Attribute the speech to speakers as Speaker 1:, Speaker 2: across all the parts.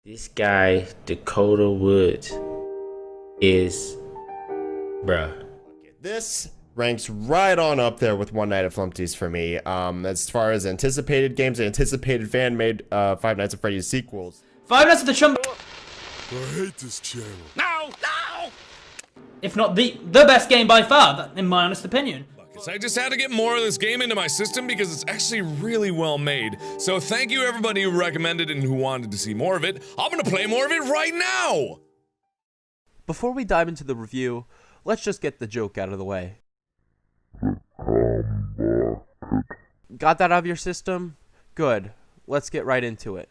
Speaker 1: This guy, Dakota Woods, is bruh.
Speaker 2: This ranks right on up there with One Night at Flumpty's for me. As far as anticipated games, anticipated fan-made Five Nights at Freddy's sequels.
Speaker 3: Five Nights at the Chum.
Speaker 4: I hate this channel.
Speaker 3: No! If not the best game by far, in my honest opinion.
Speaker 4: I just had to get more of this game into my system because it's actually really well made. So thank you everybody who recommended and who wanted to see more of it. I'm gonna play more of it right now!
Speaker 5: Before we dive into the review, let's just get the joke out of the way. Got that out of your system? Good. Let's get right into it.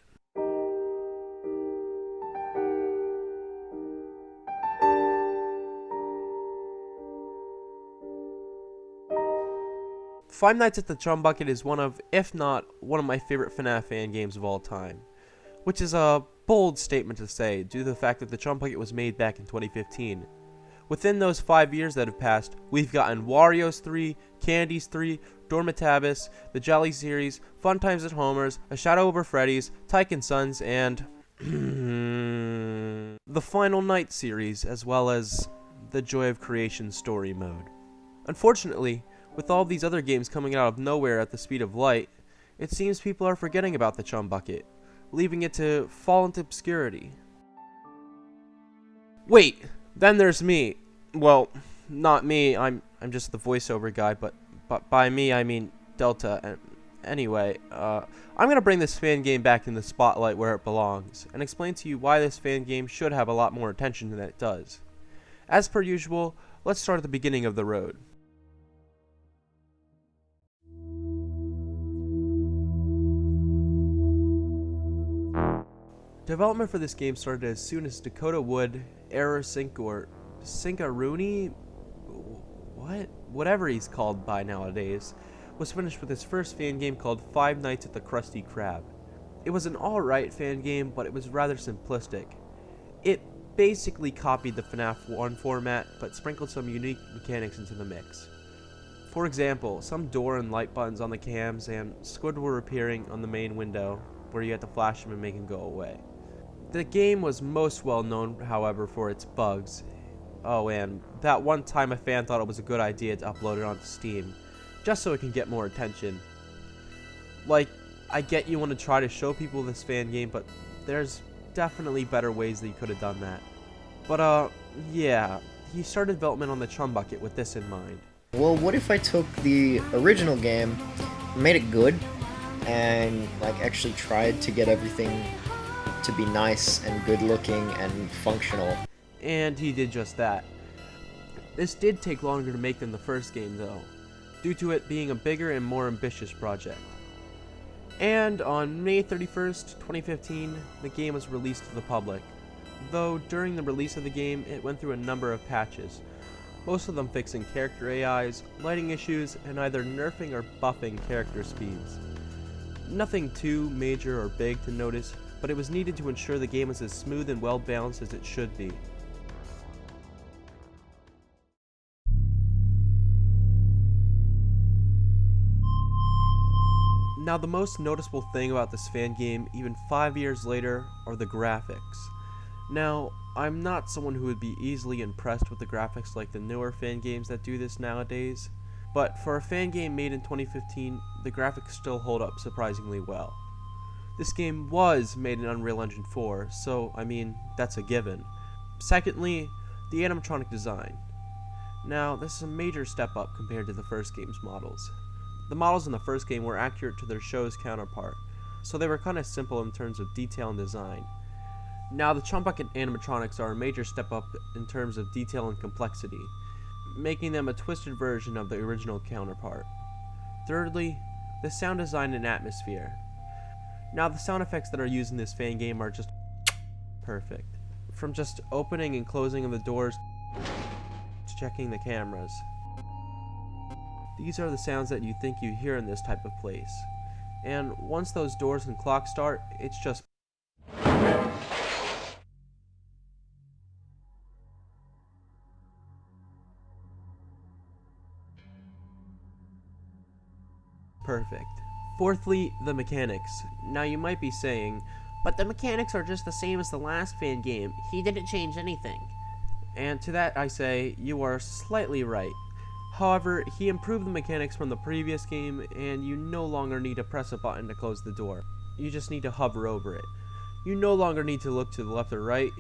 Speaker 5: Five Nights at the Chum Bucket is one of, if not, one of my favorite FNAF fan games of all time. Which is a bold statement to say, due to the fact that the Chum Bucket was made back in 2015. Within those 5 years that have passed, we've gotten Wario's 3, Candy's 3, Dormitabus, the Jelly series, Fun Times at Homer's, A Shadow Over Freddy's, Tyke & Sons, and the Final Night series, as well as the Joy of Creation story mode. Unfortunately, with all these other games coming out of nowhere at the speed of light, it seems people are forgetting about the Chum Bucket, leaving it to fall into obscurity. Wait, then there's me. Well, not me, I'm just the voiceover guy, but by me I mean Delta. Anyway, I'm gonna bring this fan game back in the spotlight where it belongs, and explain to you why this fan game should have a lot more attention than it does. As per usual, let's start at the beginning of the road. Development for this game started as soon as Dakota Wood, Error Sync, or Syncaruni, whatever he's called by nowadays, was finished with his first fan game called Five Nights at the Krusty Krab. It was an alright fan game, but it was rather simplistic. It basically copied the FNAF 1 format, but sprinkled some unique mechanics into the mix. For example, some door and light buttons on the cams, and Squidward appearing on the main window, where you had to flash him and make him go away. The game was most well known, however, for its bugs. Oh, and that one time a fan thought it was a good idea to upload it onto Steam, just so it can get more attention. Like, I get you want to try to show people this fan game, but there's definitely better ways that you could have done that. But, yeah, he started development on the Chum Bucket with this in mind.
Speaker 6: Well, what if I took the original game, made it good, and actually tried to get everything to be nice and good looking and functional?
Speaker 5: And he did just that. This did take longer to make than the first game though, due to it being a bigger and more ambitious project. And on May 31st, 2015, the game was released to the public, though during the release of the game it went through a number of patches, most of them fixing character AIs, lighting issues, and either nerfing or buffing character speeds. Nothing too major or big to notice, but it was needed to ensure the game was as smooth and well balanced as it should be. Now, the most noticeable thing about this fan game, even 5 years later, are the graphics. Now, I'm not someone who would be easily impressed with the graphics like the newer fan games that do this nowadays, but for a fan game made in 2015, the graphics still hold up surprisingly well. This game was made in Unreal Engine 4, so, I mean, that's a given. Secondly, the animatronic design. Now, this is a major step up compared to the first game's models. The models in the first game were accurate to their show's counterpart, so they were kinda simple in terms of detail and design. Now, the Chum Bucket animatronics are a major step up in terms of detail and complexity, making them a twisted version of the original counterpart. Thirdly, the sound design and atmosphere. Now, the sound effects that are used in this fan game are just perfect. From just opening and closing of the doors to checking the cameras. These are the sounds that you think you hear in this type of place. And once those doors and clocks start, it's just perfect. Fourthly, the mechanics. Now you might be saying, But the mechanics are just the same as the last fan game. He didn't change anything. And to that I say, you are slightly right. However, he improved the mechanics from the previous game, and you no longer need to press a button to close the door. You just need to hover over it. You no longer need to look to the left or right,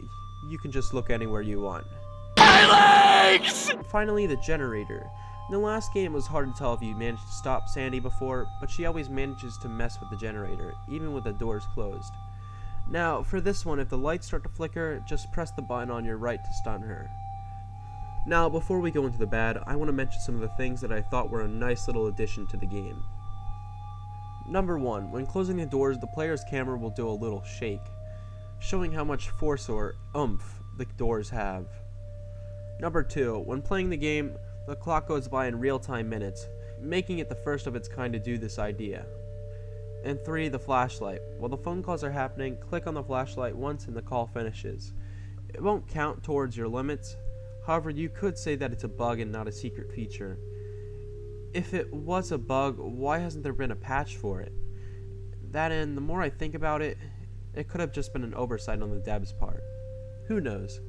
Speaker 5: you can just look anywhere you want. My legs! Finally, the generator. In the last game, it was hard to tell if you managed to stop Sandy before, but she always manages to mess with the generator, even with the doors closed. Now, for this one, if the lights start to flicker, just press the button on your right to stun her. Now, before we go into the bad, I want to mention some of the things that I thought were a nice little addition to the game. Number 1, when closing the doors, the player's camera will do a little shake, showing how much force or oomph the doors have. Number 2, when playing the game, the clock goes by in real-time minutes, making it the first of its kind to do this idea. And 3, the flashlight. While the phone calls are happening, click on the flashlight once and the call finishes. It won't count towards your limits, however you could say that it's a bug and not a secret feature. If it was a bug, why hasn't there been a patch for it? That and the more I think about it, it could have just been an oversight on the devs' part. Who knows?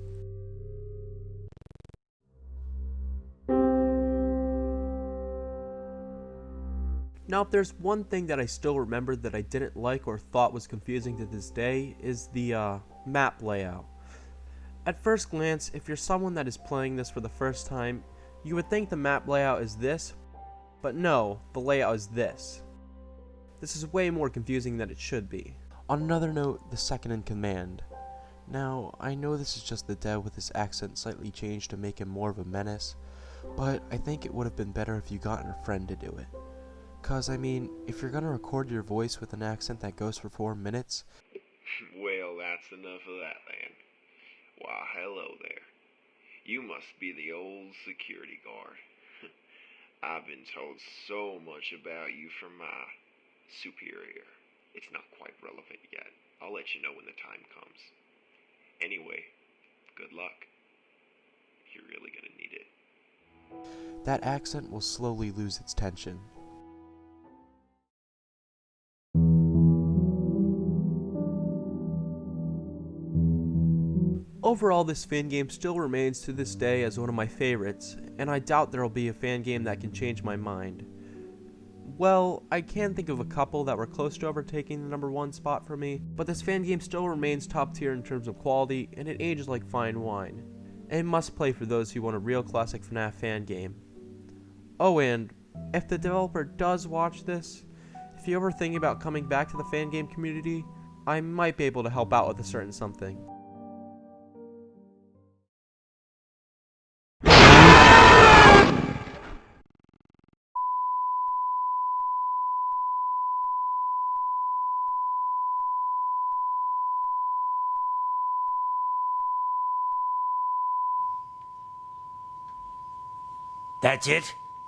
Speaker 5: Now, if there's one thing that I still remember that I didn't like or thought was confusing to this day, is the map layout. At first glance, if you're someone that is playing this for the first time, you would think the map layout is this, but no, the layout is this. This is way more confusing than it should be. On another note, the second in command. Now, I know this is just the dev with his accent slightly changed to make him more of a menace, but I think it would have been better if you got a friend to do it. Cause I mean, if you're gonna record your voice with an accent that goes for 4 minutes...
Speaker 7: Well, that's enough of that, then. Why, hello there. You must be the old security guard. I've been told so much about you from my superior. It's not quite relevant yet. I'll let you know when the time comes. Anyway, good luck. You're really gonna need it.
Speaker 5: That accent will slowly lose its tension. Overall, this fan game still remains to this day as one of my favorites, and I doubt there will be a fan game that can change my mind. Well, I can think of a couple that were close to overtaking the #1 spot for me, but this fan game still remains top tier in terms of quality, and it ages like fine wine. A must play for those who want a real classic FNAF fan game. Oh, and if the developer does watch this, if you're ever thinking about coming back to the fan game community, I might be able to help out with a certain something.
Speaker 8: That's it?